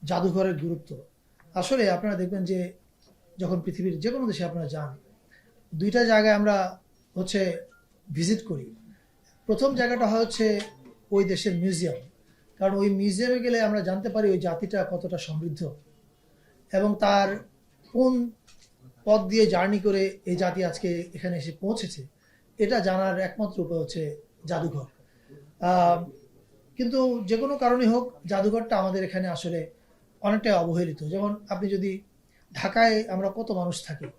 জাদুঘরের গুরুত্ব। আসলে আপনারা দেখবেন যে যখন পৃথিবীর যে কোনো দেশে আপনারা যান, দুইটা জায়গায় আমরা হচ্ছে ভিজিট করি। প্রথম জায়গাটা হচ্ছে ওই দেশের মিউজিয়াম, কারণ ওই মিউজিয়ামে গেলে আমরা জানতে পারি ওই জাতিটা কতটা সমৃদ্ধ এবং তার কোন পথ দিয়ে জার্নি করে এই জাতি আজকে এখানে এসে পৌঁছেছে, এটা জানার একমাত্র উপায় হচ্ছে জাদুঘর। কিন্তু যে কোনো কারণে হোক, জাদুঘরটা আমাদের এখানে আসলে অনেকটাই অবহেলিত। যেমন আপনি যদি ঢাকায় আমরা কত মানুষ থাকি,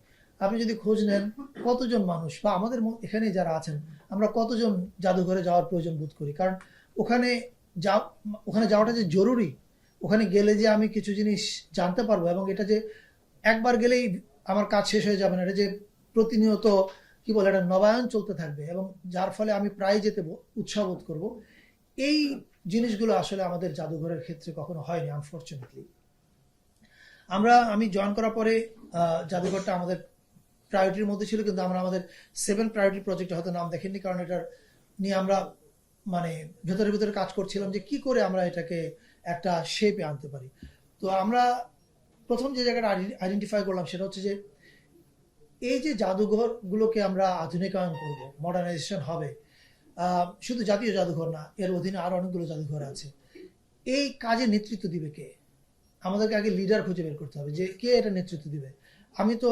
আপনি যদি খোঁজ নেন কতজন মানুষ বা আমাদের এখানে যারা আছেন আমরা কতজন জাদুঘরে যাওয়ার প্রয়োজন বোধ করি, কারণ ওখানে যা ওখানে যাওয়াটা যে জরুরি, ওখানে গেলে যে আমি কিছু জিনিস জানতে পারবো এবং এটা যে একবার গেলেই আমার কাজ শেষ হয়ে যাবে না, এটা যে প্রতিনিয়ত কি বলে একটা নবায়ন চলতে থাকবে এবং যার ফলে আমি প্রায় যেতে উৎসাহ বোধ করবো, এই জিনিসগুলো আসলে আমাদের জাদুঘরের ক্ষেত্রে কখনো হয়নি আনফরচুনেটলি। আমি জয়েন করার পরে জাদুঘরটা আমাদের প্রায়োরিটির মধ্যে ছিল, কিন্তু আমরা আমাদের 7 প্রায়োরিটি প্রজেক্টে হয়তো নাম দেখেননি, কারণ এটার নিয়ে আমরা মানে ভেতরে কাজ করছিলাম যে কি করে আমরা এটাকে একটা শেপে আনতে পারি। তো আমরা প্রথম যে জায়গাটা আইডেন্টিফাই করলাম সেটা হচ্ছে যে এই যে জাদুঘরগুলোকে আমরা আধুনিকায়ন করব, মডার্নাইজেশন হবে, শুধু জাতীয় জাদুঘর না, এর অধীনে আরো অনেকগুলো জাদুঘর আছে। এই কাজে নেতৃত্ব দিবে কে? আমাদেরকে আগে লিডার খুঁজে বের করতে হবে যে কে এটা নেতৃত্ব দিবে। আমি তো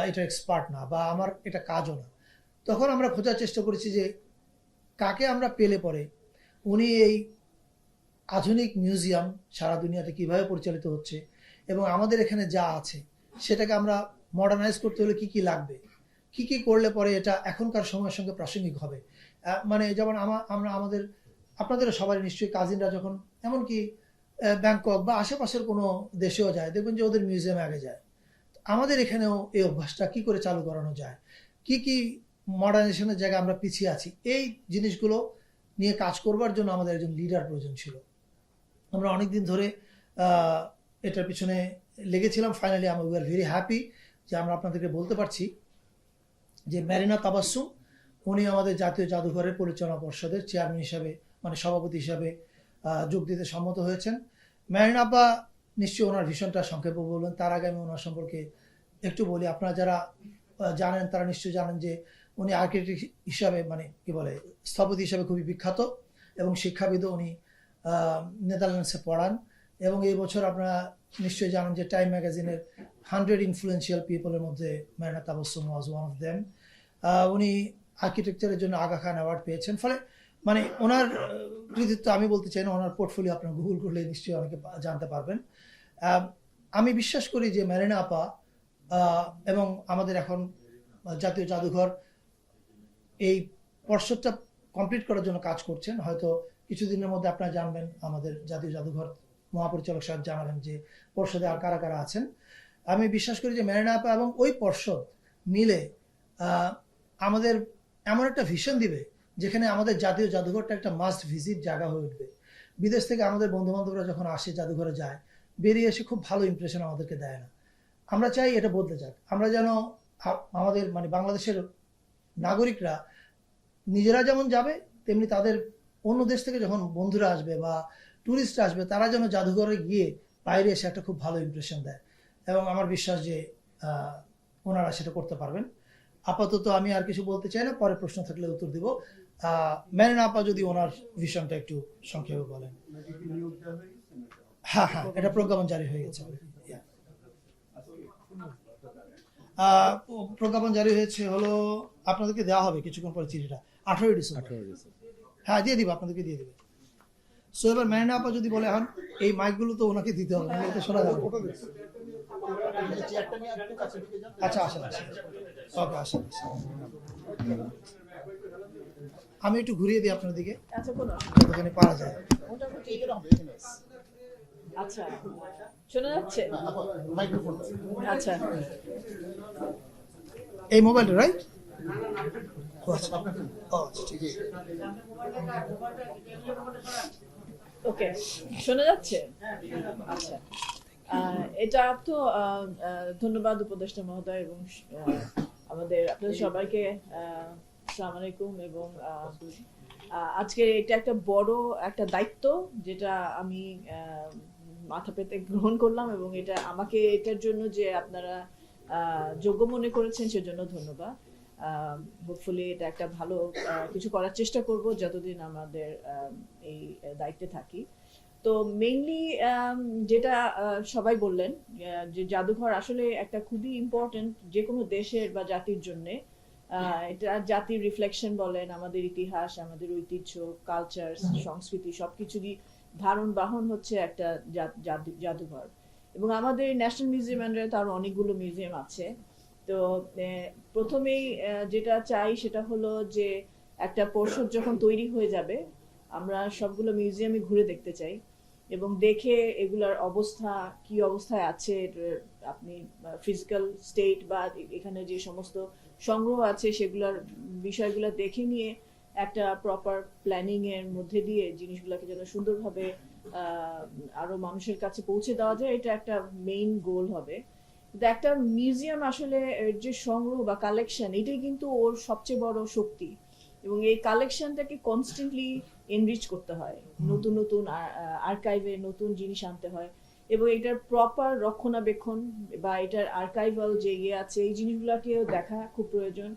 এটা এক্সপার্ট না বা আমার এটা কাজও না। তখন আমরা খোঁজার চেষ্টা করেছি যে কাকে আমরা পেলে পরে উনি এই আধুনিক মিউজিয়াম সারা দুনিয়াতে কিভাবে পরিচালিত হচ্ছে এবং আমাদের এখানে যা আছে সেটাকে আমরা মডার্নাইজ করতে হলে কি কি লাগবে, কি কি করলে পরে এটা এখনকার সময়ের সঙ্গে প্রাসঙ্গিক হবে। মানে যেমন আমরা আমাদের আপনাদের সবারই নিশ্চয়ই কাজিনরা যখন এমনকি ব্যাংকক বা আশেপাশের কোনো দেশেও যায়, দেখবেন যে ওদের মিউজিয়ামে আগে যায়। আমাদের এখানেও এই অভ্যাসটা কি করে চালু করানো যায়, কি কি মডার্নাইজেশনের জায়গায় আমরা পিছিয়ে আছি, এই জিনিসগুলো নিয়ে কাজ করবার জন্য আমাদের একজন লিডার প্রয়োজন ছিল। আমরা অনেকদিন ধরে এটার পিছনে লেগেছিলাম। ফাইনালি আমরা উই আর ভেরি হ্যাপি যে আমরা আপনাদেরকে বলতে পারছি যে মেরিনা তাবাসসুম উনি আমাদের জাতীয় জাদুঘরের পরিচালনা পর্ষদের চেয়ারম্যান হিসাবে, মানে সভাপতি হিসাবে যোগ দিতে সম্মত হয়েছেন। মেরিনা আপা নিশ্চয়ই ওনার ভীষণটা সংক্ষেপে বলবেন, তার আগে আমি ওনার সম্পর্কে একটু বলি। আপনারা যারা জানেন তারা নিশ্চয়ই জানেন যে উনি আর্কিটেক্ট হিসাবে, মানে কি বলে, স্থপতি হিসাবে খুবই বিখ্যাত এবং শিক্ষাবিদও। উনি নেদারল্যান্ডসে পড়ান এবং এই বছর আপনারা নিশ্চয়ই জানেন যে টাইম ম্যাগাজিনের 100 ইনফ্লুয়েন্সিয়াল পিপলের মধ্যে Marina Tabassum was one of them. উনি আর্কিটেকচারের জন্য আগা খান অ্যাওয়ার্ড পেয়েছেন। ফলে মানে ওনার কৃতিত্ব আমি বলতে চাই না, ওনার পোর্টফোলিও আপনারা গুগল করলে নিশ্চয়ই অনেকে জানতে পারবেন। আমি বিশ্বাস করি যে মেরিনা আপা এবং আমাদের এখন জাতীয় জাদুঘর এই পর্ষদটা কমপ্লিট করার জন্য কাজ করছেন। হয়তো কিছুদিনের মধ্যে আপনারা জানবেন, আমাদের জাতীয় জাদুঘর মহাপরিচালক সাহেব জানাবেন যে পর্ষদে আর কারা কারা আছেন। আমি বিশ্বাস করি যে মেরিনা আপা এবং ওই পর্ষদ মিলে আমাদের এমন একটা ভিশন দিবে যেখানে আমাদের জাতীয় জাদুঘরটা একটা মাস্ট ভিজিট জায়গা হয়ে উঠবে। বিদেশ থেকে আমাদের বন্ধু বান্ধবরা যখন আসে জাদুঘরে যায়, বেরিয়ে এসে খুব ভালো ইমপ্রেশন আমাদেরকে দেয় না। আমরা চাই এটা বদলে যাক। আমরা যেন আমাদের মানে বাংলাদেশের নাগরিকরা নিজেরা যেমন যাবে, তেমনি তাদের অন্য দেশ থেকে যখন বন্ধুরা আসবে বা ট্যুরিস্ট আসবে, তারা যেন জাদুঘরে গিয়ে বাইরে এসে একটা খুব ভালো ইমপ্রেশন দেয়। এবং আমার বিশ্বাস যে ওনারা সেটা করতে পারবেন। আপাতত আমি আর কিছু বলতে চাই না, পরে প্রশ্ন থাকলে উত্তর দিব। মেরিনা আপা যদি ওনার ভিশনটা একটু সংক্ষেপে বলেন। হ্যাঁ, এটা প্রজ্ঞাপন জারি হয়ে গেছে। প্রজ্ঞাপন জারি হয়েছে হলো, আপনাদেরকে দেওয়া হবে কিছুক্ষণ পরে চিঠিটা, 18 ডিসেম্বর। হ্যাঁ, দিয়ে দিব, আপনাদেরকে দিয়ে দিবে। সো এবার মেরিনা আপা যদি বলে হন, এই মাইকগুলো তো ওনাকে দিতে হবে, এতে শোনা যাবে। আচ্ছা, আসেন। ওকে, আসেন। আমি একটু ঘুরিয়ে দিই আপনার দিকে, যতখানি পারা যায়। আচ্ছা, শোনা যাচ্ছে? আচ্ছা, এই মোবাইলটা রাইট? ঠিক আছে। ওকে, শোনা যাচ্ছে? আচ্ছা, এটা তো ধন্যবাদ উপদেষ্টা মহোদয় এবং আমাদের আপনাদের সবাইকে আসসালামু আলাইকুম। এবং আজকে এটা একটা বড় একটা দায়িত্ব যেটা আমি মাথা পেতে গ্রহণ করলাম, এবং এটা আমাকে এটার জন্য যে আপনারা যোগ্য মনে করেছেন সেজন্য ধন্যবাদ। হোপফুলি এটা একটা ভালো কিছু করার চেষ্টা করব যতদিন আমাদের এই দায়িত্বে থাকি। তো মেইনলি যেটা সবাই বললেন, যে জাদুঘর আসলে একটা খুবই ইম্পর্টেন্ট যে কোনো দেশের বা জাতির জন্যে। এটা জাতির রিফ্লেকশন বলেন, আমাদের ইতিহাস, আমাদের ঐতিহ্য, কালচার, সংস্কৃতি সবকিছুরই ধারণ বাহন হচ্ছে একটা জাদুঘর। এবং আমাদের ন্যাশনাল মিউজিয়াম তো আরো অনেকগুলো মিউজিয়াম আছে। তো প্রথমেই যেটা চাই সেটা হলো যে একটা পর্ষদ যখন তৈরি হয়ে যাবে, আমরা সবগুলো মিউজিয়ামে ঘুরে দেখতে চাই এবং দেখে এগুলার অবস্থা কি অবস্থায় আছে, আপনি ফিজিক্যাল স্টেট বা এখানে যে সমস্ত সংগ্রহ আছে সেগুলোর বিষয়গুলো দেখে নিয়ে একটা প্রপার প্ল্যানিং এর মধ্যে দিয়ে জিনিসগুলোকে যেন সুন্দরভাবে আরো মানুষের কাছে পৌঁছে দেওয়া যায়, এটা একটা মেইন গোল হবে। কিন্তু একটা মিউজিয়াম আসলে যে সংগ্রহ বা কালেকশন, এটাই কিন্তু ওর সবচেয়ে বড় শক্তি, এবং এই কালেকশনটাকে কনস্ট্যান্টলি এনরিচ করতে হয়, নতুন নতুন আর্কাইভে নতুন জিনিস আনতে হয়, এবং এটার প্রপার রক্ষণাবেক্ষণ বা এটার আর্কাইভাল যে আছে এই জিনিসগুলোকেও দেখা খুব প্রয়োজন।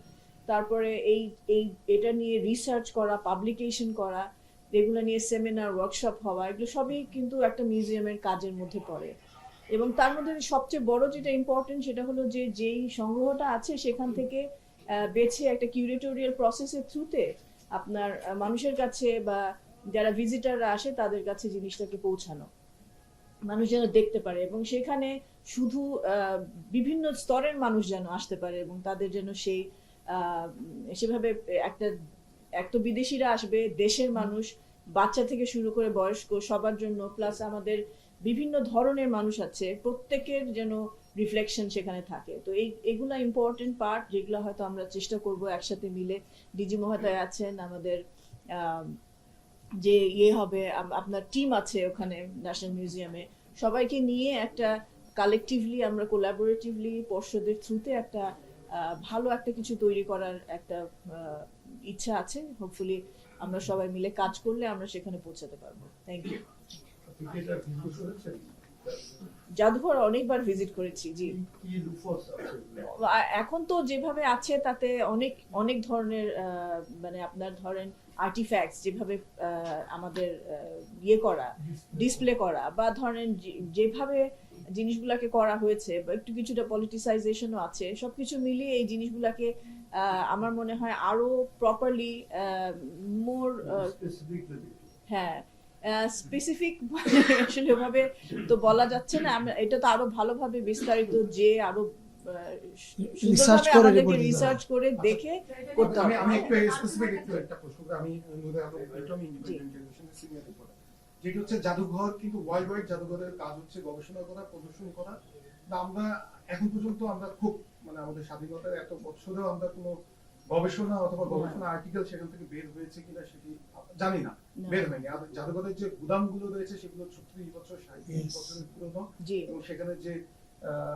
তারপরে এই এই এটা নিয়ে রিসার্চ করা, পাবলিকেশন করা, এগুলো নিয়ে সেমিনার, ওয়ার্কশপ হওয়া, এগুলো সবই কিন্তু একটা মিউজিয়ামের কাজের মধ্যে পড়ে। এবং তার মধ্যে সবচেয়ে বড় যেটা ইম্পর্টেন্ট সেটা হলো যে যেই সংগ্রহটা আছে সেখান থেকে বেছে একটা কিউরেটোরিয়াল প্রসেসের থ্রুতে আপনার মানুষের কাছে বা যারা ভিজিটাররা আসে তাদের কাছে জিনিসটাকে পৌঁছানো, মানুষ যেন দেখতে পারে, এবং সেখানে শুধু বিভিন্ন স্তরের মানুষ যেন আসতে পারে এবং তাদের যেন সেই সেভাবে একটা বিদেশিরা আসবে, দেশের মানুষ, বাচ্চা থেকে শুরু করে বয়স্ক সবার জন্য, প্লাস আমাদের বিভিন্ন ধরনের মানুষ আছে, প্রত্যেকের যেন রিফ্লেকশন সেখানে থাকে। তো এগুলা ইম্পর্টেন্ট পার্ট, যেগুলো হয়তো আমরা চেষ্টা করব একসাথে মিলে, ডিজি মহোদয় আছেন, আমাদের যে হবে আপনার টিম আছে ওখানে ন্যাশনাল মিউজিয়ামে, সবাইকে নিয়ে একটা কালেকটিভলি আমরা কোলাবোরেটিভলি পর্ষদের থ্রুতে একটা ভালো একটা কিছু তৈরি করার একটা ইচ্ছা আছে। হোপফুলি আমরা সবাই মিলে কাজ করলে আমরা সেখানে পৌঁছাতে পারবো। Thank you. জাদুঘর অনেকবার ভিজিট করেছি, জি। এখন তো যেভাবে আছে তাতে অনেক অনেক ধরনের মানে আপনার ধরেন আর্টিফ্যাক্টস যেভাবে আমাদের করা, ডিসপ্লে করা, বা ধরেন যেভাবে জিনিসগুলাকে করা হয়েছে, বা একটু কিছুটা পলিটিসাইজেশনও আছে, সবকিছু মিলিয়ে এই জিনিসগুলাকে আমার মনে হয় আরো প্রপারলি মোর হ্যাঁ স্পেসিফিক আসলে ওভাবে তো বলা যাচ্ছে না, আমরা এটা তো আরো ভালোভাবে বিস্তারিত যে আরো রিসার্চ করে দেখে করতে হবে। আমি একটু স্পেসিফিক একটা প্রশ্ন করি। আমি নূরে আলম, আমি ইন্ডিপেন্ডেন্ট টেলিভিশনের সিনিয়র রিপোর্টার। যেটা হচ্ছে জাদুঘর কিন্তু ওয়ার্ল্ড ওয়াইড জাদুঘরের কাজ হচ্ছে গবেষণা করা, প্রদর্শনী করা। আমরা এখন পর্যন্ত আমরা খুব মানে আমাদের স্বাধীনতার এত বছরেও আমরা কোনো গবেষণা অথবা গবেষণা আর্টিকেল সেখান থেকে বের হয়েছে কিনা সেটি জানি না, বের হয়নি। আর জাদুঘরের যে গুদামগুলো রয়েছে সেগুলো 36 বছর 37 বছরের পুরনো, এবং সেখানে যে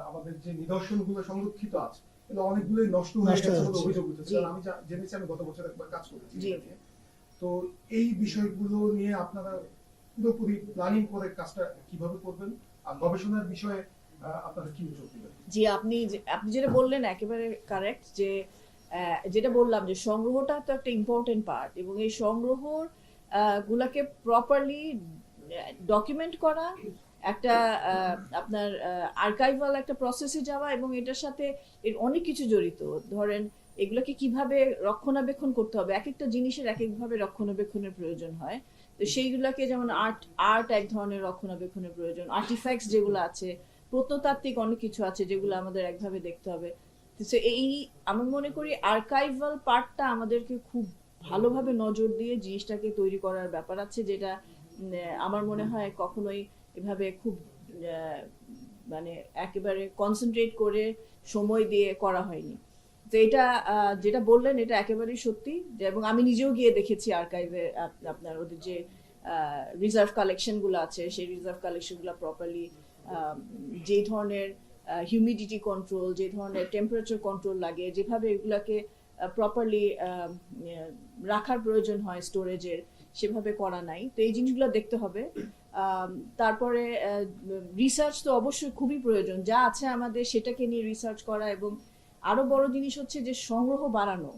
আমাদের যে নিদর্শনগুলো সংরক্ষিত আছে কিন্তু অনেকগুলোই নষ্ট হয়ে গেছে বলে অভিযোগ উঠেছে। আমি জেনেছি, আমি গত বছর একবার কাজ করেছি। তো এই বিষয়গুলো নিয়ে আপনারা পুরোপুরি প্ল্যানিং করে কাজটা কিভাবে করবেন, আর গবেষণার বিষয়ে আপনারা কি উদ্যোগ নেবেন? জি, আপনি যেটা বললেন একেবারে কারেক্ট, যে যেটা বললাম যে সংগ্রহটা তো একটা ইম্পর্টেন্ট পার্ট, এবং এই সংগ্রহ গুলাকে প্রপারলি ডকুমেন্ট করা, একটা আপনার আর্কাইভাল একটা প্রসেসে যাওয়া, এবং এটার সাথে এর অনেক কিছু জড়িত। ধরেন এগুলোকে কিভাবে রক্ষণাবেক্ষণ করতে হবে, এক একটা জিনিসের এক একভাবে রক্ষণাবেক্ষণের প্রয়োজন হয়। তো সেইগুলোকে যেমন আর্ট এক ধরনের রক্ষণাবেক্ষণের প্রয়োজন, আর্টিফ্যাক্টস যেগুলো আছে, প্রত্নতাত্ত্বিক অনেক কিছু আছে যেগুলো আমাদের একভাবে দেখতে হবে। তো এই আমি মনে করি আর্কাইভাল পার্টটা আমাদেরকে খুব ভালোভাবে নজর দিয়ে জিনিসটাকে তৈরি করার ব্যাপার আছে, যেটা আমার মনে হয় কখনোই এভাবে খুব মানে একেবারে কনসেন্ট্রেট করে সময় দিয়ে করা হয়নি। তো এটা যেটা বললেন এটা একেবারেই সত্যি, এবং আমি নিজেও গিয়ে দেখেছি আর্কাইভে আপনার ওদের যে রিজার্ভ কালেকশন গুলো আছে, সেই রিজার্ভ কালেকশন গুলো প্রপারলি যে ধরনের হিউমিডিটি কন্ট্রোল, যে ধরনের টেম্পারেচার কন্ট্রোল লাগে, যেভাবে এগুলাকে প্রপারলি রাখার প্রয়োজন হয় স্টোরেজের, সেভাবে করা নাই। তো এই জিনিসগুলো দেখতে হবে। তারপরে রিসার্চ তো অবশ্যই খুবই প্রয়োজন, যা আছে আমাদের সেটাকে নিয়ে রিসার্চ করা, এবং আরো বড় জিনিস হচ্ছে যে সংগ্রহ বাড়ানো।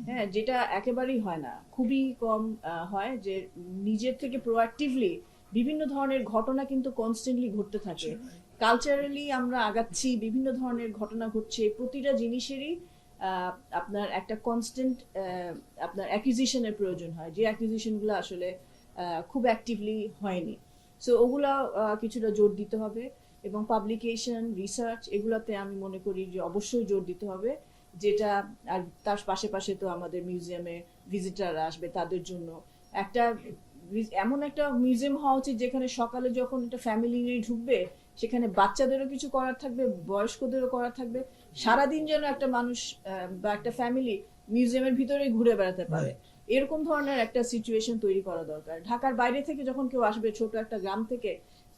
হ্যাঁ, যেটা একেবারেই হয় না, খুবই কম হয় যে নিজের থেকে প্রোঅ্যাক্টিভলি বিভিন্ন ধরনের ঘটনা কিন্তু কনস্ট্যান্টলি ঘটতে থাকে। কালচারালি আমরা আগাচ্ছি, বিভিন্ন ধরনের ঘটনা ঘটছে, প্রতিটা জিনিসেরই আপনার একটা কনস্ট্যান্ট আপনার অ্যাকুইজিশনের প্রয়োজন হয়, যে অ্যাকুইজিশনগুলো আসলে খুব অ্যাক্টিভলি হয়নি। সো ওগুলা কিছুটা জোর দিতে হবে, এবং পাবলিকেশন, রিসার্চ, এগুলাতে আমি মনে করি যে অবশ্যই জোর দিতে হবে। যেটা আর তার পাশে তো আমাদের মিউজিয়ামে ভিজিটার আসবে, তাদের জন্য একটা এমন একটা মিউজিয়াম হওয়া উচিত যেখানে সকালে যখন একটা ফ্যামিলি নিয়ে ঢুকবে, সেখানে বাচ্চাদেরও কিছু করার থাকবে, বয়স্কদেরও করার থাকবে, সারাদিন যেন একটা মানুষ বা একটা ফ্যামিলি মিউজিয়ামের ভিতরে ঘুরে বেড়াতে পারে, এরকম ধরনের একটা সিচুয়েশন তৈরি করা দরকার। ঢাকার বাইরে থেকে যখন কেউ আসবে, ছোট একটা গ্রাম থেকে,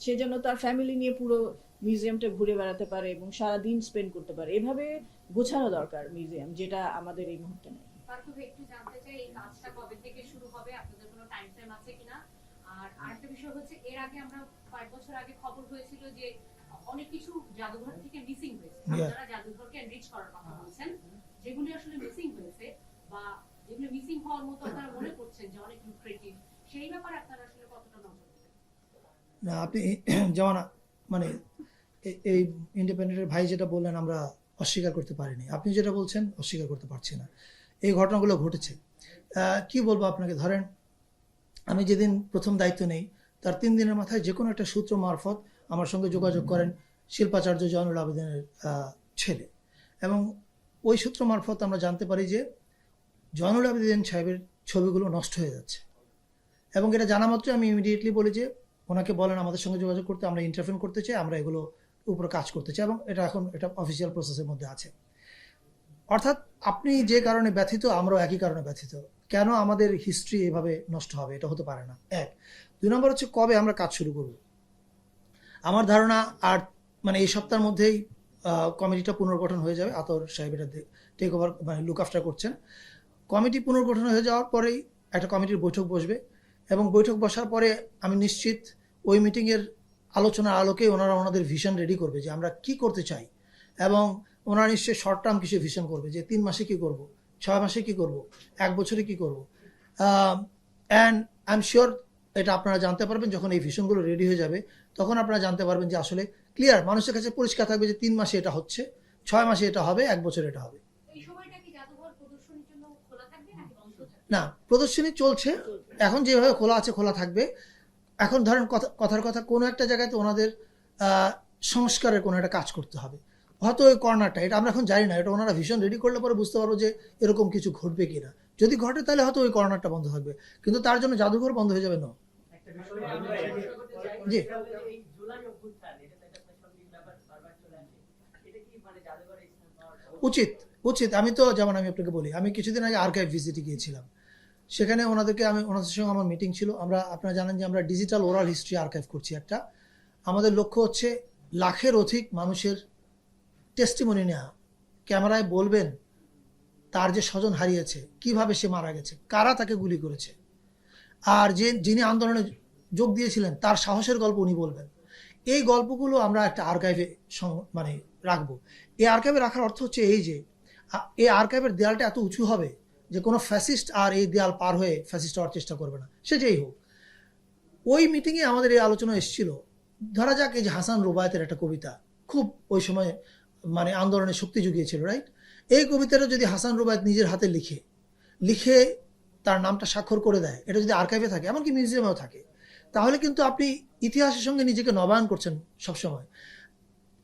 সে যেন তার ফ্যামিলি নিয়ে পুরো মিউজিয়ামটা ঘুরে বেড়াতে পারে এবং সারা দিন স্পেন্ড করতে পারে। এভাবে গোছানো দরকার মিউজিয়াম, যেটা আমাদের এই মুহূর্তে নেই। পার্থ ভাই, একটু জানতে চাই এই কাজটা কবে থেকে শুরু হবে, আপনাদের কোনো টাইম ফ্রেম আছে কিনা? আর আরেকটা বিষয় হচ্ছে, এর আগে আমরা কয়েক বছর আগে খবর হয়েছিল যে অনেক কিছু জাদুঘর থেকে মিসিং হয়েছে। আপনারা জাদুঘরকে এনরিচ করার কথা বলছেন, যেগুলি আসলে মিসিং হয়েছে বা যেগুলো মিসিং হওয়ার মতো আপনারা মনে করছেন যে অনেক লুক্রেটিভ, সেই ব্যাপারে আপনারা আসলে কতটা নজর দেবেন? না, আপনি যেমন মানে এই ইন্ডিপেন্ডেন্টের ভাই যেটা বললেন আমরা অস্বীকার করতে পারিনি, আপনি যেটা বলছেন অস্বীকার করতে পারছি না। এই ঘটনাগুলো ঘটেছে। কি বলবো আপনাকে, ধরেন আমি যেদিন প্রথম দায়িত্ব নেই তার 3 দিনের মাথায় যে কোনো একটা সূত্র মারফত আমার সঙ্গে যোগাযোগ করেন শিল্পাচার্য জয়নুল আবেদিনের ছেলে, এবং ওই সূত্র মারফত আমরা জানতে পারি যে জয়নুল আবেদিন সাহেবের ছবিগুলো নষ্ট হয়ে যাচ্ছে। এবং এটা জানা মাত্রই আমি ইমিডিয়েটলি বলি যে ওনাকে বলেন আমাদের সঙ্গে যোগাযোগ করতে, আমরা ইন্টারফেন করতে চাই, আমরা এগুলো উপরে কাজ করতে চাই, এবং এটা অফিসিয়াল প্রসেসের মধ্যে আছে। অর্থাৎ আপনি যে কারণে ব্যথিত, আমরাও একই কারণে ব্যথিত। কেন আমাদের হিস্ট্রি এভাবে নষ্ট হবে? এটা হতে পারে না। 1, 2 নম্বর হচ্ছে কবে আমরা কাজ শুরু করব। আমার ধারণা আর মানে এই সপ্তাহের মধ্যেই কমিটিটা পুনর্গঠন হয়ে যাবে। আতর সাহেব এটা টেক ওভার মানে লুক আফটার করছেন। কমিটি পুনর্গঠন হয়ে যাওয়ার পরেই একটা কমিটির বৈঠক বসবে, এবং বৈঠক বসার পরে আমি নিশ্চিত ওই মিটিংয়ের আলোচনার আলোকে ওনারা ওনাদের ভিশন রেডি করবে যে আমরা কি করতে চাই, এবং ওনারা নিশ্চয়ই শর্ট টার্ম কিছু ভিশন করবে যে 3 মাসে কি করব, 6 মাসে কি করব, 1 বছরে কি করব। অ্যান্ড আই এম শিওর এটা আপনারা জানতে পারবেন যখন এই ভিশনগুলো রেডি হয়ে যাবে। তখন আপনারা জানতে পারবেন যে আসলে ক্লিয়ার, মানুষের কাছে পরিষ্কার থাকবে যে 3 মাসে এটা হচ্ছে, 6 মাসে এটা হবে, 1 বছরে এটা হবে। এই সময়টা কি জাদুঘর প্রদর্শনীর জন্য খোলা থাকবে নাকি বন্ধ থাকবে? না, প্রদর্শনী চলছে এখন, যেভাবে খোলা আছে খোলা থাকবে। এখন ধরেন কথার কথা কোনো একটা জায়গাতে ওনাদের সংস্কারের কোনো একটা কাজ করতে হবে, হয়তো ওই কর্নারটা, এটা আমরা এখন জানি না, এটা ওনারা ভীষণ রেডি করলে পরে বুঝতে পারবো যে এরকম কিছু ঘটবে কিনা। যদি ঘটে তাহলে হয়তো ওই কর্নারটা বন্ধ থাকবে, কিন্তু তার জন্য জাদুঘর বন্ধ হয়ে যাবে না। জি, উচিত উচিত। আমি তো যেমন আমি আপনাকে বলি, আমি কিছুদিন আগে আর্কাইভ ভিজিটে গিয়েছিলাম, সেখানে ওনাদের সঙ্গে আমার মিটিং ছিল। আপনারা জানেন যে আমরা ডিজিটাল ওরাল হিস্ট্রি আর্কাইভ করছি একটা। আমাদের লক্ষ্য হচ্ছে লাখের অধিক মানুষের টেস্টিমনি নেওয়া, ক্যামেরায় বলবেন তার যে স্বজন হারিয়েছে, কিভাবে সে মারা গেছে, কারা তাকে গুলি করেছে, আর যিনি আন্দোলনে যোগ দিয়েছিলেন তার সাহসের গল্প উনি বলবেন। এই গল্পগুলো আমরা একটা আর্কাইভে মানে রাখবো। এই আর্কাইভে রাখার অর্থ হচ্ছে এই যে এই আর্কাইভের দেয়ালটা এত উঁচু হবে যে কোনো ফ্যাসিস্ট আর এই দেয়াল পার হয়ে ফ্যাসিস্ট হওয়ার চেষ্টা করবে না, সে যেই হোক। ওই মিটিংয়ে আমাদের এই আলোচনা এসেছিল, ধরা যাক এই যে হাসান রুবায়েতের একটা কবিতা খুব ওই সময় মানে আন্দোলনে শক্তি জুগিয়েছিল, রাইট? এই কবিতাটা যদি হাসান রুবায়েত নিজের হাতে লিখে তার নামটা স্বাক্ষর করে দেয়, এটা যদি আর্কাইভে থাকে, এমনকি মিউজিয়ামেও থাকে, তাহলে কিন্তু আপনি ইতিহাসের সঙ্গে নিজেকে নবায়ন করছেন সবসময়।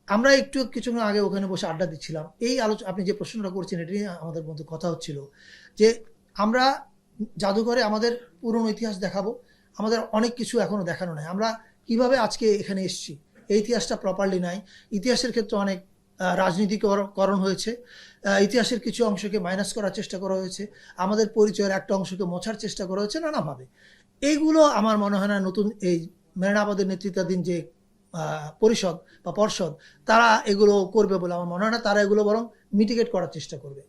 আমরা কিছুক্ষণ আগে ওখানে বসে আড্ডা দিচ্ছিলাম, এই আপনি যে প্রশ্নটা করছেন এটি নিয়ে আমাদের মধ্যে কথা হচ্ছিল যে আমরা জাদুঘরে আমাদের পুরনো ইতিহাস দেখাবো। আমাদের অনেক কিছু এখনো দেখানো নাই, আমরা কিভাবে আজকে এখানে এসেছি এই ইতিহাসটা প্রপারলি নাই। ইতিহাসের ক্ষেত্রে অনেক রাজনীতিকরণ হয়েছে, ইতিহাসের কিছু অংশকে মাইনাস করার চেষ্টা করা হয়েছে, আমাদের পরিচয়ের একটা অংশকে মোছার চেষ্টা করা হয়েছে নানাভাবে। এইগুলো আমার মনে হয় না নতুন এই মেহরাবাদের নেতৃত্বাধীন যে পরিষদ বা পর্ষদ, তারা এগুলো করবে বলে আমার মনে হয় না। তারা এগুলো বরং মিটিগেট করার চেষ্টা করবে।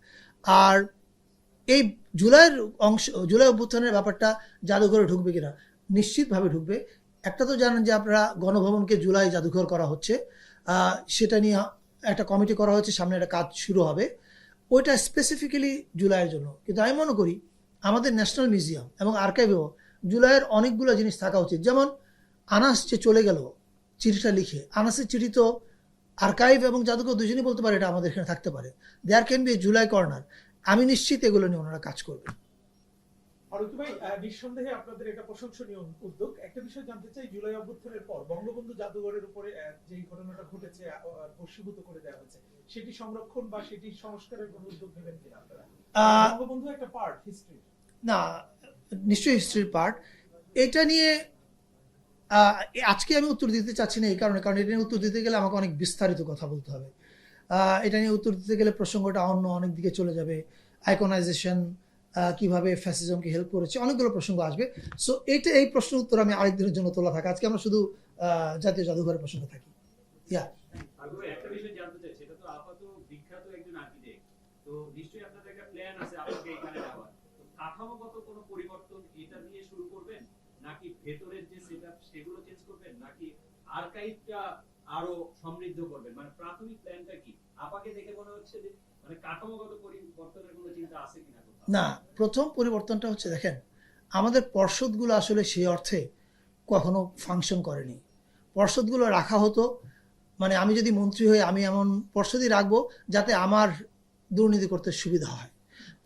আর এই জুলাই অভ্যুত্থানের ব্যাপারটা জাদুঘরে ঢুকবে কিনা, নিশ্চিতভাবে ঢুকবে। একটা তো জানেন যে আপনারা গণভবনকে জুলাই জাদুঘর করা হচ্ছে, সেটা নিয়ে একটা কমিটি করা হচ্ছে, সামনে একটা কাজ শুরু হবে, ওইটা স্পেসিফিক্যালি জুলাইয়ের জন্য। কিন্তু আমি মনে করি আমাদের ন্যাশনাল মিউজিয়াম এবং আর্কাইভেও জুলাইয়ের অনেকগুলো জিনিস থাকা উচিত। যেমন আনাস যে চলে গেল চিঠিটা লিখে, আনাসের চিঠি তো আর্কাইভ এবং জাদুঘর দুজনই বলতে পারে এটা আমাদের এখানে থাকতে পারে। There can be July corner. আমি নিশ্চিত এগুলো নিয়ে ওনারা কাজ করবেন। ফারুকী ভাই, নিঃসন্দেহে আপনাদের এটা প্রশংসনীয় উদ্যোগ। একটা বিষয় জানতে চাই, জুলাই অভ্যুত্থানের পর বঙ্গবন্ধু জাদুঘরের উপরে যে ঘটনাটা ঘটেছে, বশীভূত করে দেওয়া হয়েছে, সেটি সংরক্ষণ বা সেটি সংস্কারের কোনো উদ্যোগ নেবেন কিনা আপনারা? বঙ্গবন্ধু একটা পার্ট হিস্ট্রি। না, নিশ্চয়ই হিস্ট্রির পার্ট। এটা নিয়ে আজকে আমি উত্তর দিতে চাচ্ছি না, এই কারণে, কারণ এটা নিয়ে উত্তর দিতে গেলে আমাকে অনেক বিস্তারিত কথা বলতে হবে। এটা নিয়ে উত্তর দিতে গেলে প্রসঙ্গটা অন্য অনেক দিকে চলে যাবে। আইকনাইজেশন কিভাবে ফ্যাসিজমকে হেল্প করেছে, অনেকগুলো প্রসঙ্গ আসবে। সো এই প্রশ্ন উত্তর আমি আরেকদিনের জন্য তোলা থাকে। আজকে আমরা শুধু জাতীয় জাদুঘরের প্রসঙ্গে থাকি। ইয়া একটা বিষয় জানতে চাই, সেটা তো আপাতত বিখ্যাত একজন আর্কিটেক্ট, তো নিশ্চয়ই আপনাদের একটা প্ল্যান আছে আপনাকে এখানে নেওয়ার। তো কাঠামোগত কোনো পরিবর্তন এটা দিয়ে শুরু করবেন, নাকি ভেতরের যে সেটআপ সেগুলো চেঞ্জ করবেন, নাকি আর্কাইভটা আরো সমৃদ্ধ করবেন? মানে প্রাথমিক প্ল্যানটা কি? আপাকে দেখে মনে হচ্ছে যে মানে কাঠামোগত পরিবর্তনের কোনো চিন্তা আছে কিনা? না, প্রথম পরিবর্তনটা হচ্ছে, দেখেন আমাদের পর্ষদগুলো আসলে সেই অর্থে কখনো ফাংশন করেনি। পর্ষদগুলো রাখা হতো, মানে আমি যদি মন্ত্রী হই আমি এমন পর্ষদই রাখবো যাতে আমার দুর্নীতি করতে সুবিধা হয়।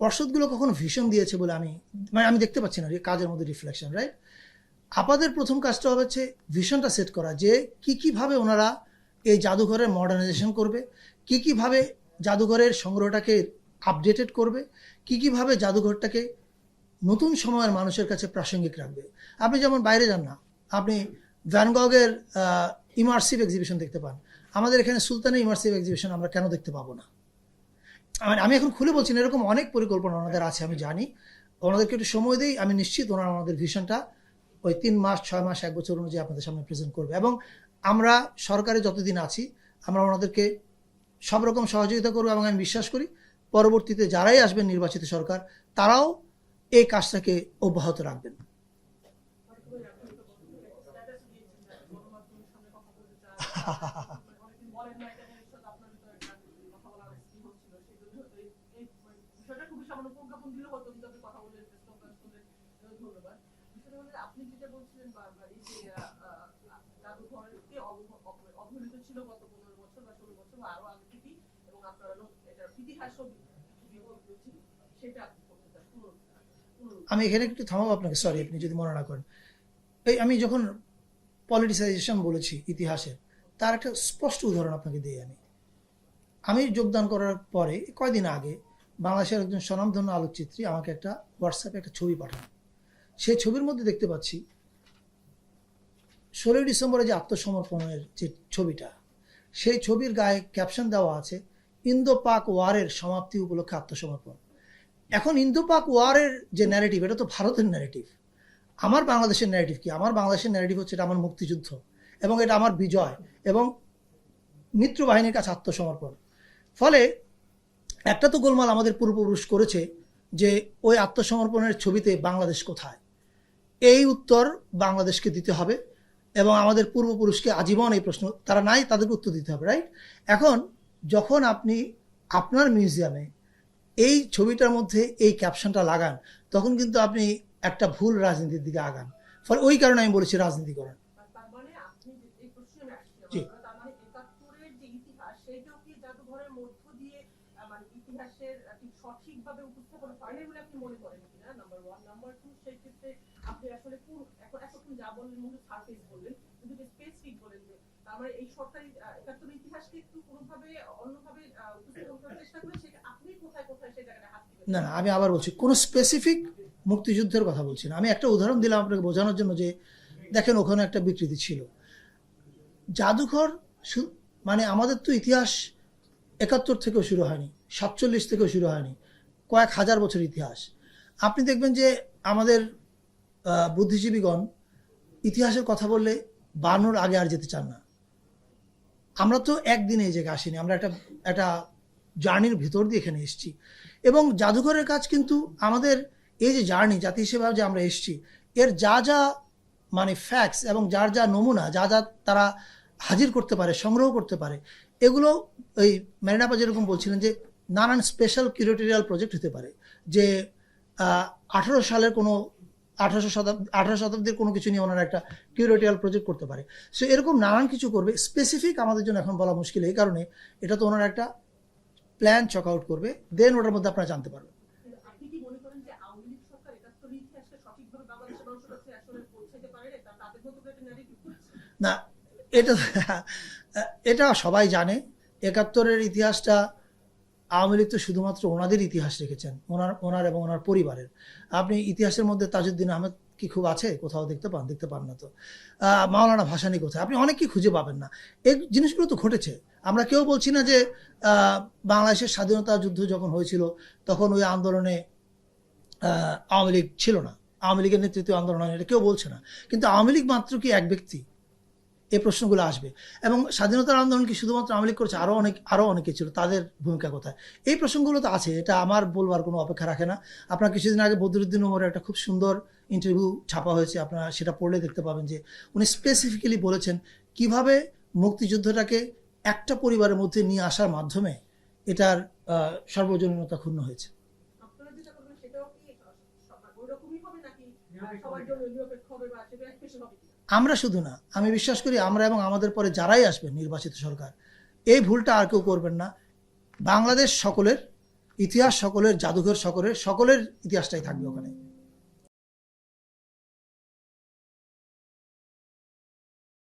পর্ষদগুলো কখনো ভিশন দিয়েছে বলে আমি দেখতে পাচ্ছি না কাজের মধ্যে রিফ্লেকশন, রাইট? আপনাদের প্রথম কাজটা হচ্ছে ভিশনটা সেট করা, যে কীভাবে ওনারা এই জাদুঘরের মডার্নাইজেশন করবে, কীভাবে জাদুঘরের সংগ্রহটাকে আপডেটেড করবে, কীভাবে জাদুঘরটাকে নতুন সময়ের মানুষের কাছে প্রাসঙ্গিক রাখবে। আপনি যেমন বাইরে যান না, আপনি ভ্যান গগের ইমার্সিভ এক্সিবিশন দেখতে পান, আমাদের এখানে সুলতানের ইমার্সিভ এক্সিবিশন আমরা কেন দেখতে পাবো না? আমি এখন খুলে বলছি না, এরকম অনেক পরিকল্পনা ওনাদের আছে, আমি জানি। ওনাদেরকে একটু সময় দিই, আমি নিশ্চিত ওনারা আমাদের ভিশনটা ওই 3 মাস 6 মাস 1 বছর অনুযায়ী আপনাদের সামনে প্রেজেন্ট করবে। এবং আমরা সরকারে যতদিন আছি আমরা ওনাদেরকে সব রকম সহযোগিতা করবো, এবং আমি বিশ্বাস করি পরবর্তীতে যারাই আসবেন নির্বাচিত সরকার, তারাও এই কাজটাকে অব্যাহত রাখবেন। আপনি যেটা বলছিলেন বারবার, এই যে জাদুঘরকে অবহেলিত ছিল গত 15 বছর বা 16 বছর বা আরো আগে থেকে, এবং আপনারা এটার ইতিহাসও ছিল, সেটা আপনি করতে চান। আমি এখানে একটু থামাবো আপনাকে, সরি, আপনি যদি মনে না করেন। এই আমি যখন পলিটিসাইজেশন বলেছি ইতিহাসের, তার একটা স্পষ্ট উদাহরণ আপনাকে দিই। আমি যোগদান করার পরে কয়দিন আগে বাংলাদেশের একজন স্বনামধন্য আলোকচিত্রী আমাকে একটা হোয়াটসঅ্যাপে একটা ছবি পাঠান। সেই ছবির মধ্যে দেখতে পাচ্ছি 16 ডিসেম্বরে যে আত্মসমর্পণের যে ছবিটা, সেই ছবির গায়ে ক্যাপশন দেওয়া আছে ইন্দো পাক ওয়ারের সমাপ্তি উপলক্ষে আত্মসমর্পণ। এখন ইন্দো পাক ওয়ারের যে ন্যারেটিভ, এটা তো ভারতের ন্যারেটিভ। আমার বাংলাদেশের ন্যারেটিভ কি? আমার বাংলাদেশের ন্যারেটিভ হচ্ছে এটা আমার মুক্তিযুদ্ধ, এবং এটা আমার বিজয় এবং মিত্র বাহিনীর কাছে আত্মসমর্পণ। ফলে একটা তো গোলমাল আমাদের পূর্বপুরুষ করেছে যে ওই আত্মসমর্পণের ছবিতে বাংলাদেশ কোথায়, এই উত্তর বাংলাদেশকে দিতে হবে, এবং আমাদের পূর্বপুরুষকে আজীবন এই প্রশ্ন, তারা নাই, তাদেরকে উত্তর দিতে হবে, রাইট? এখন যখন আপনি আপনার মিউজিয়ামে এই ছবিটার মধ্যে এই ক্যাপশনটা লাগান, তখন কিন্তু আপনি একটা ভুল রাজনীতির দিকে আগান। ফলে ওই কারণে আমি বলেছি রাজনীতি করেন। তার মানে আপনি এই প্রশ্নে আসছি, জি। তার মানে 71-এর যে ইতিহাস, সেটাও কি জাদুঘরের মধ্য দিয়ে মানে ইতিহাসের সঠিকভাবে উপস্থাপন হয় না বলে আপনি মনে করেন কিনা? নাম্বার 1। নাম্বার 2, সেই ক্ষেত্রে আপনি আসলে এখন যা বললেন মূলত সারফেস বললেন, কিন্তু স্পেসিফিক বলেন যে তার মানে এই সরকারি 71-এর ইতিহাসকে একটু কোনোভাবে অন্যভাবে উপস্থাপন করার চেষ্টা করে, সেটা আপনি কোথায় কোথায় সেই জায়গাটা হাত দিবেন? না, আমি আবার বলছি, কোনো স্পেসিফিক মুক্তিযুদ্ধের কথা বলছি না। আমি একটা উদাহরণ দিলাম আপনাকে বোঝানোর জন্য যে দেখেন ওখানে একটা বিকৃতি ছিল। জাদুঘর মানে আমাদের তো ইতিহাস 71 থেকেও শুরু হয়নি, 47 থেকেও শুরু হয়নি, কয়েক হাজার বছর ইতিহাস। আপনি দেখবেন যে আমাদের বুদ্ধিজীবীগণ ইতিহাসের কথা বললে 52 আগে আর যেতে চান না। আমরা তো একদিনে এই জায়গায় আসিনি, আমরা একটা জার্নির ভিতর দিয়ে এখানে এসেছি। এবং জাদুঘরের কাজ কিন্তু আমাদের এই যে জার্নি, জাতি হিসেবে যে আমরা এসেছি, এর যা যা মানে ফ্যাক্টস এবং যার যা নমুনা যা যা তারা হাজির করতে পারে, সংগ্রহ করতে পারে, এগুলো ওই মেরিনাপা যেরকম বলছিলেন যে নানান স্পেশাল কিউরেটোরিয়াল প্রজেক্ট হতে পারে, যে 18 সালের কোনো 18 শতাব্দীর কোনো কিছু নিয়ে ওনারা একটা কিউরেটোরিয়াল প্রজেক্ট করতে পারে। সো এরকম নানান কিছু করবে। স্পেসিফিক আমাদের জন্য এখন বলা মুশকিল, এই কারণে এটা তো ওনারা একটা প্ল্যান চক আউট করবে, দেন ওটার মধ্যে আপনারা জানতে পারবেন। কিন্তু আপনি কি মনে করেন যে আওয়ামী লীগ সরকার একাত্তরের ইতিহাসকে সঠিকভাবে বাংলাদেশের মানুষের কাছে আসলে পৌঁছাতে পারে না, তাদের মতো করে একটা ন্যারেটিভ করছে? না, এটা এটা সবাই জানে। 71-এর ইতিহাসটা আওয়ামী লীগ তো শুধুমাত্র ওনাদের ইতিহাস রেখেছেন, ওনার এবং ওনার পরিবারের। আপনি ইতিহাসের মধ্যে তাজউদ্দিন আহমেদ কি খুব আছে? কোথাও দেখতে পান না তো। মাওলানা ভাসানী কোথায়? আপনি অনেক কি খুঁজে পাবেন না। এই জিনিসগুলো তো ঘটেছে। আমরা কেউ বলছি না যে বাংলাদেশের স্বাধীনতা যুদ্ধ যখন হয়েছিল তখন ওই আন্দোলনে আওয়ামী লীগ ছিল না, আওয়ামী লীগের নেতৃত্বে আন্দোলন হয়, এটা কেউ বলছে না। কিন্তু আওয়ামী লীগ মাত্র কি এক ব্যক্তি? এই প্রশ্নগুলো আসবে। এবং স্বাধীনতার আন্দোলন কি শুধুমাত্র আওয়ামী লীগ করেছে? আরও অনেকে ছিল, তাদের ভূমিকা কোথায়? এই প্রসঙ্গগুলো তো আছে, এটা আমার বলবার কোনো অপেক্ষা রাখে না। আপনার কিছুদিন আগে বদরুদ্দিন উমরের একটা খুব সুন্দর ইন্টারভিউ ছাপা হয়েছে, আপনারা সেটা পড়লে দেখতে পাবেন যে উনি স্পেসিফিক্যালি বলেছেন কিভাবে মুক্তিযুদ্ধটাকে একটা পরিবারের মধ্যে নিয়ে আসার মাধ্যমে এটার সর্বজনীনতা ক্ষুণ্ণ হয়েছে। আপনারা যেটা করবেন সেটাও কি ওই রকমই হবে নাকি সবার জন্য নিরপেক্ষ হবে বা সেটা স্পেশাল হবে কিনা? আমরা শুধু না, আমি বিশ্বাস করি আমরা এবং আমাদের পরে যারাই আসবেন নির্বাচিত সরকার, এই ভুলটা আর কেউ করবেন না। বাংলাদেশ সকলের ইতিহাস, সকলের জাদুঘর, সকলের ইতিহাসটাই থাকবে ওখানে।